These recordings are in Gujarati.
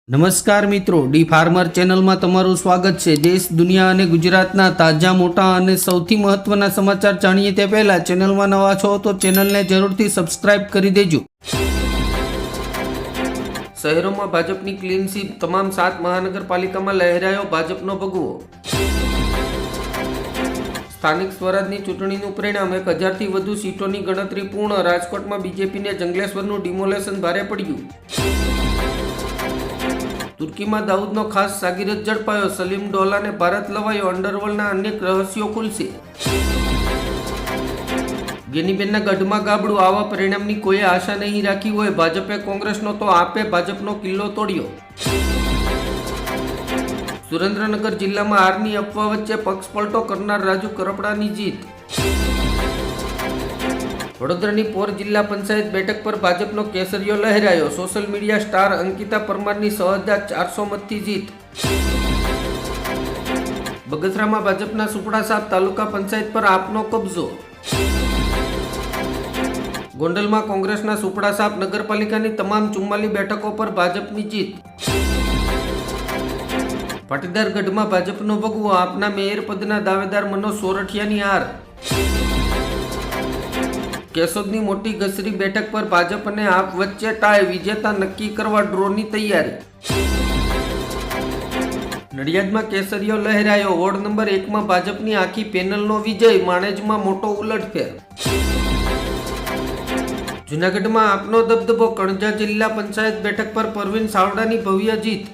નમસ્કાર મિત્રો, ડી ફાર્મર ચેનલમાં તમારું સ્વાગત છે। દેશ, દુનિયા અને ગુજરાતના તાજા, મોટા અને સૌથી મહત્વના સમાચાર જાણીએ તે પહેલા ચેનલમાં નવા છો તો ચેનલને જરૂરથી સબસ્ક્રાઇબ કરી દેજો। શહેરોમાં ભાજપની ક્લીન સ્વીપ, તમામ 7 મહાનગરપાલિકામાં લહેરાયો ભાજપનો ભગવો। સ્થાનિક સ્વરાજની ચૂંટણીનું પરિણામ 1000થી વધુ સીટોની ગણતરી પૂર્ણ। રાજકોટમાં બીજેપીને જંગલેશ્વરનું ડિમોલેશન ભારે પડ્યું। તુર્કીમાં દાઉદનો ખાસ શાગીરદ ઝડપાયો। સલીમ ડોલાને ભારત લવાયો। અંડરવર્લ્ડના અનેક રહસ્યો ખુલશે। ગેનીબેનના ગઢમાં ગાબડું, આવા પરિણામની કોઈએ આશા નહીં રાખી હોય। ભાજપે કોંગ્રેસનો તો આપે ભાજપનો કિલ્લો તોડ્યો। સુરેન્દ્રનગર જિલ્લામાં હારની અફવા વચ્ચે પક્ષ પલટો કરનાર રાજુ કરપડાની જીત। વડોદરાની પોર જિલ્લા પંચાયત બેઠક પર ભાજપનો કેસરીયો લહેરાયો। સોશિયલ મીડિયા સ્ટાર અંકિતા પરમારની 6400 મતથી જીત। બગસરામાં ભાજપના સુપડા સાપ, તાલુકા પંચાયત પર આપનો કબજો। ગોંડલમાં કોંગ્રેસના સુપડા સાપ, નગરપાલિકાની તમામ 44 બેઠકો પર ભાજપની જીત। પાટીદાર ગઢમાં ભાજપનો ભગવો, આપના મેયર પદના દાવેદાર મનોજ સોરઠિયાની હાર। કેશોદની મોટી ગસરી બેઠક પર ભાજપ અને આપ વચ્ચે ટાઈ, વિજેતા નક્કી કરવા ડ્રોની તૈયારી। નડિયાદમાં કેસરીયો લહેરાયો। વોર્ડ નંબર 1માં ભાજપની આખી પેનલનો વિજય। માણેજમાં મોટો ઉલટફેર। જૂનાગઢમાં આપનો દબદબો, કણજા જિલ્લા પંચાયત બેઠક પર પરવીન સાવડાની ભવ્ય જીત।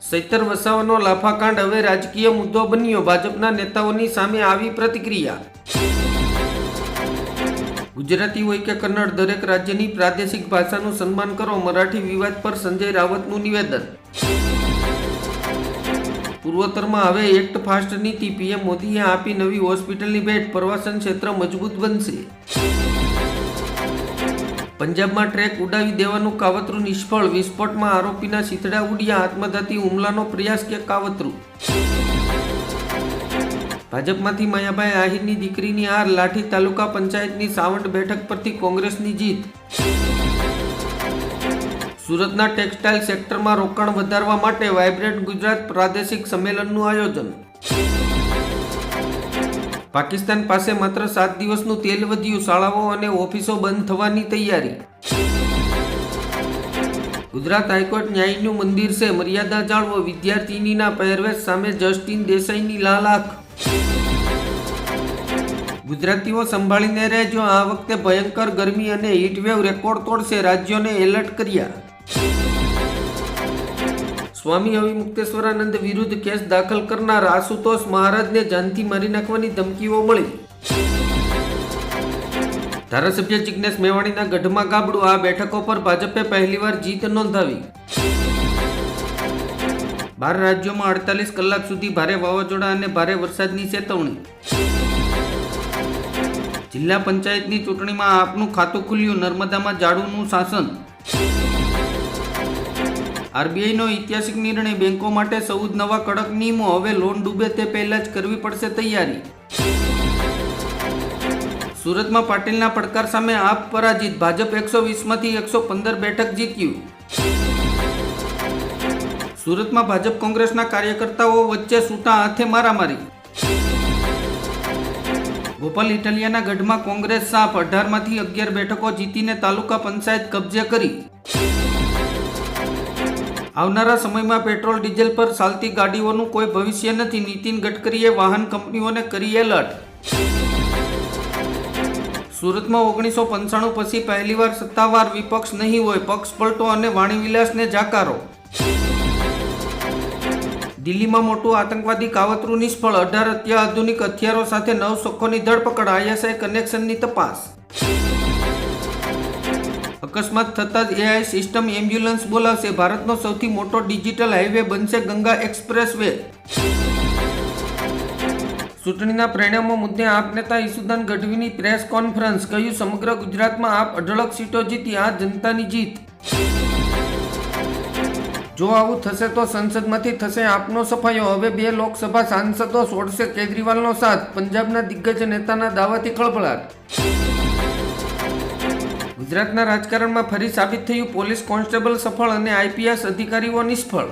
સૈતર વસાવાનો લાફાકાંડ હવે રાજકીય મુદ્દો બન્યો। ભાજપના નેતાઓની સામે આવી પ્રતિક્રિયા। ગુજરાતી હોય કે કન્નડ, દરેક રાજ્યની પ્રાદેશિક ભાષાનું સન્માન કરો। મરાઠી વિવાદ પર સંજય રાવતનું નિવેદન। પૂર્વોત્તરમાં હવે એક્ટ ફાસ્ટ નીતિ, પીએમ મોદીએ આપી નવી હોસ્પિટલની ભેટ। પ્રવાસન ક્ષેત્ર મજબૂત બનશે। પંજાબમાં ટ્રેક ઉડાવી દેવાનું કાવતરું નિષ્ફળ। વિસ્ફોટમાં આરોપીના શીથડા ઉડ્યા। આત્મઘાતી હુમલાનો પ્રયાસ કે કાવતરું? ભાજપમાંથી માયાભાઈ આહિરની દીકરીની હાર। લાઠી તાલુકા પંચાયતની સાવંડ બેઠક પરથી કોંગ્રેસની જીત। સુરતના ટેક્સટાઇલ સેક્ટરમાં રોકાણ વધારવા માટે વાઇબ્રન્ટ ગુજરાત પ્રાદેશિક સંમેલનનું આયોજન। પાકિસ્તાન પાસે માત્ર 7 દિવસનું તેલ વધ્યું। શાળાઓ અને ઓફિસો બંધ થવાની તૈયારી। ગુજરાત હાઈકોર્ટ ન્યાયનું મંદિર છે, મર્યાદા જાળવો। વિદ્યાર્થીનીના પહેરવેશ સામે જસ્ટિન દેસાઈની લાલાખ। ગુજરાતીઓ સંભાળીને રહેજો, આ વખતે ભયંકર ગરમી અને હીટવેવ રેકોર્ડ તોડશે। રાજ્યોને એલર્ટ કર્યા। સ્વામી અવિમુક્તેશ્વરાનંદ વિરુદ્ધ કેસ દાખલ કરનાર આશુતોષ મહારાજને જાનથી મારી નાખવાની ધમકીઓ મળી। ધારાસભ્ય જિગ્નેશ મેવાણીના ગઢમાં ગાબડું, આ બેઠકો પર ભાજપે પહેલીવાર જીત નોંધાવી। 12 રાજ્યોમાં 48 કલાક સુધી ભારે વાવાઝોડા અને ભારે વરસાદની ચેતવણી। જિલ્લા પંચાયતની ચૂંટણીમાં આપનું ખાતું ખુલ્યું। નર્મદામાં જાડુનું શાસન। આરબીઆઈનો ઐતિહાસિક નિર્ણય, બેંકો માટે 14 નવા કડક નિયમો। હવે લોન ડૂબે તે પહેલા જ કરવી પડશે તૈયારી। સુરતમાં પાટીલના પડકાર સામે આપ પરાજિત। ભાજપ 120માંથી 115 બેઠક જીત્યું। સુરતમાં ભાજપ કોંગ્રેસના કાર્યકર્તાઓ વચ્ચે સૂતા હાથે મારામારી। ગોપાલ ઇટાલિયાના ગઢમાં કોંગ્રેસ સાપ, 18માંથી 11 બેઠકો જીતીને તાલુકા પંચાયત કબજે કરી। આવનારા સમયમાં પેટ્રોલ ડીઝલ પર ચાલતી ગાડીઓનું કોઈ ભવિષ્ય નથી। નીતિન ગડકરીએ વાહન કંપનીઓને કરી એલર્ટ। સુરતમાં 1995 પછી પહેલીવાર સત્તાવાર વિપક્ષ નહીં હોય। પક્ષ પલટો અને વાણીવિલાસને જાકારો। દિલ્હીમાં મોટું આતંકવાદી કાવતરું નિષ્ફળ। 18 અત્યાધુનિક હથિયારો સાથે 9 શખ્સોની ધરપકડ। આઈએસઆઈ કનેક્શનની તપાસ। અકસ્માત થતાં જ એઆઈ સિસ્ટમ એમ્બ્યુલન્સ બોલાવશે। ભારતનો સૌથી મોટો ડિજિટલ હાઈવે બનશે ગંગા એક્સપ્રેસ વે। ચૂંટણીના પરિણામો મુદ્દે આપ નેતા ઈસુદાન ગઢવીની પ્રેસ કોન્ફરન્સ। કહ્યું, સમગ્ર ગુજરાતમાં આપ 18 સીટો જીતી, આ જનતાની જીત। જો આવું થશે તો સંસદમાંથી થશે આપનો સફાયો। હવે 2 લોકસભા સાંસદો છોડશે કેજરીવાલનો સાથ। પંજાબના દિગ્ગજ નેતાના દાવાથી ખળભળાટ। ગુજરાતના રાજકારણમાં ફરી સાબિત થયું પોલીસ કોન્સ્ટેબલ સફળ અને આઈપીએસ અધિકારીઓ નિષ્ફળ.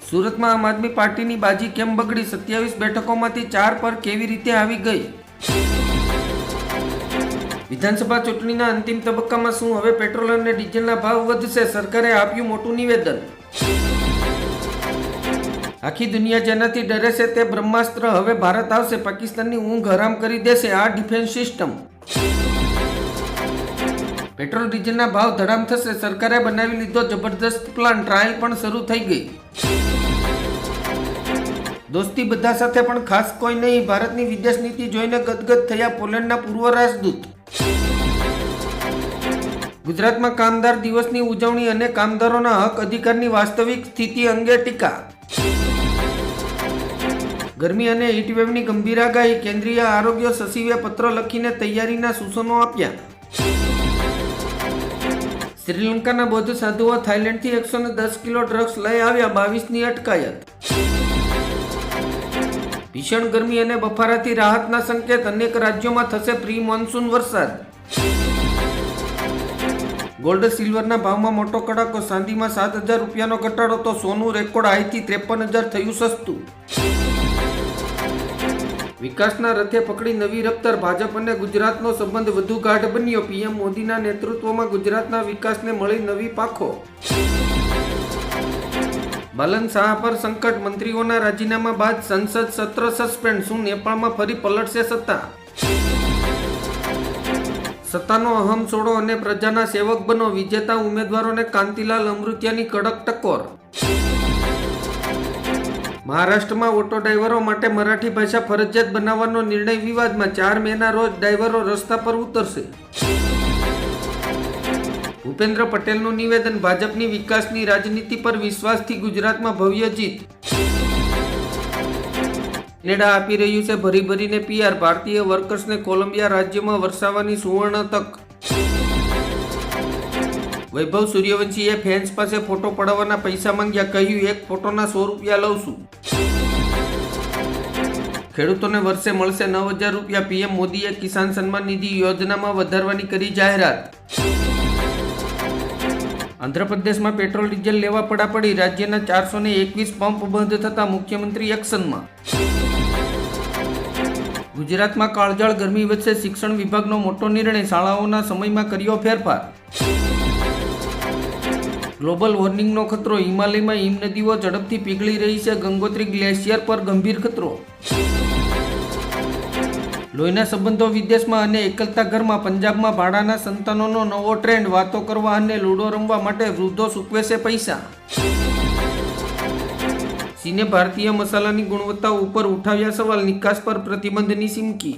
સુરતમાં આમ આદમી પાર્ટીની બાજી કેમ બગડી? 27 બેઠકોમાંથી 4 પર કેવી રીતે આવી ગઈ? વિધાનસભા ચૂંટણીના અંતિમ તબક્કામાં શું હવે પેટ્રોલ અને ડીઝલના ભાવ વધશે? સરકારે આપ્યું મોટું નિવેદન. આખી દુનિયા જેનાથી ડરે છે તે બ્રહ્માસ્ત્ર હવે ભારત આવશે. પાકિસ્તાનની ઊંઘ હરામ કરી દેશે આ ડિફેન્સ સિસ્ટમ. પેટ્રોલ ડીઝલના ભાવ ધડામ થશે. સરકારે બનાવી લીધો જબરદસ્ત પ્લાન. ટ્રાયલ પણ શરૂ થઈ ગઈ. દોસ્તી બધા સાથે પણ ખાસ કોઈ નહીં. ભારતની વિદેશ નીતિ જોઈને ગદગદ થયા પોલેન્ડના પૂર્વ રાજદૂત. ગુજરાતમાં કામદાર દિવસની ઉજવણી અને કામદારોના હક અધિકારની વાસ્તવિક સ્થિતિ અંગે ટીકા. ગરમી અને હીટવેવની ગંભીર આગાહી. કેન્દ્રીય આરોગ્ય સચિવે પત્ર લખીને તૈયારીના સૂચનો આપ્યા. શ્રીલંકાના બૌદ્ધ સાધુઓ થાઇલેન્ડથી 110 કિલો ડ્રગ્સ લઈ આવ્યા. 22ની અટકાયત. ભીષણ ગરમી અને બફારાથી રાહતના સંકેત. અનેક રાજ્યોમાં થશે પ્રી મોન્સૂન વરસાદ. ગોલ્ડ સિલ્વરના ભાવમાં મોટો કડાકો. ચાંદીમાં 7,000 રૂપિયાનો ઘટાડો તો સોનું રેકોર્ડ હાઈથી 53,000 થયું સસ્તું. વિકાસના રથે પકડી નવી રફતાર. ભાજપ અને ગુજરાતનો સંબંધ વધુ ગાઢ બન્યો. પીએમ મોદીના નેતૃત્વમાં ગુજરાતના વિકાસને મળી નવી પાંખો. બાલન શાહ પર સંકટ. મંત્રીઓના રાજીનામા બાદ સંસદ સત્ર સસ્પેન્ડ. શું નેપાળમાં ફરી પલટશે સત્તા? સત્તાનો અહમ છોડો અને પ્રજાના સેવક બનો. વિજેતા ઉમેદવારોને કાંતિલાલ અમૃતિયાની કડક ટકોર. મહારાષ્ટ્રમાં ઓટો ડ્રાઈવરો માટે મરાઠી ભાષા ફરજિયાત બનાવવાનો નિર્ણય વિવાદમાં. 4 મેના રોજ ડ્રાઈવરો રસ્તા પર ઉતરશે. ભૂપેન્દ્ર પટેલનું નિવેદન. ભાજપની વિકાસની રાજનીતિ પર વિશ્વાસથી ગુજરાતમાં ભવ્ય જીત. કેનેડા આપી રહ્યું છે ભરી ભરીને પીઆર. ભારતીય વર્કર્સને કોલંબિયા રાજ્યમાં વરસાવવાની સુવર્ણ તક. વૈભવ સૂર્યવંશીએ ફેન્સ પાસે ફોટો પડાવવાના પૈસા માંગ્યા. કહ્યું 1 ફોટોના 100 રૂપિયા લઉં છું. ખેડૂતોને વર્ષે મળશે 9,000 રૂપિયા. પીએમ મોદીએ કિસાન સન્માન નિધિ યોજનામાં વધારવાની કરી જાહેરાત. આંધ્રપ્રદેશમાં પેટ્રોલ ડીઝલ લેવા પડાપડી. રાજ્યના 421 પંપ બંધ થતા મુખ્યમંત્રી એક્શનમાં. ગુજરાતમાં કાળઝાળ ગરમી વચ્ચે શિક્ષણ વિભાગનો મોટો નિર્ણય. શાળાઓના સમયમાં કર્યો ફેરફાર. ગ્લોબલ વોર્મિંગનો ખતરો. હિમાલયમાં હિમનદીઓ ઝડપથી પીગળી રહી છે. ગંગોત્રી ગ્લેશિયર પર ગંભીર ખતરો. લોહીના સંબંધો વિદેશમાં અને એકલતા ઘરમાં. પંજાબમાં ભાડાના સંતાનોનો નવો ટ્રેન્ડ. વાતો કરવા અને લૂડો રમવા માટે વૃદ્ધો ચૂકવે છે પૈસા. ચીને ભારતીય મસાલાની ગુણવત્તા ઉપર ઉઠાવ્યા સવાલ. નિકાસ પર પ્રતિબંધની ચીમકી.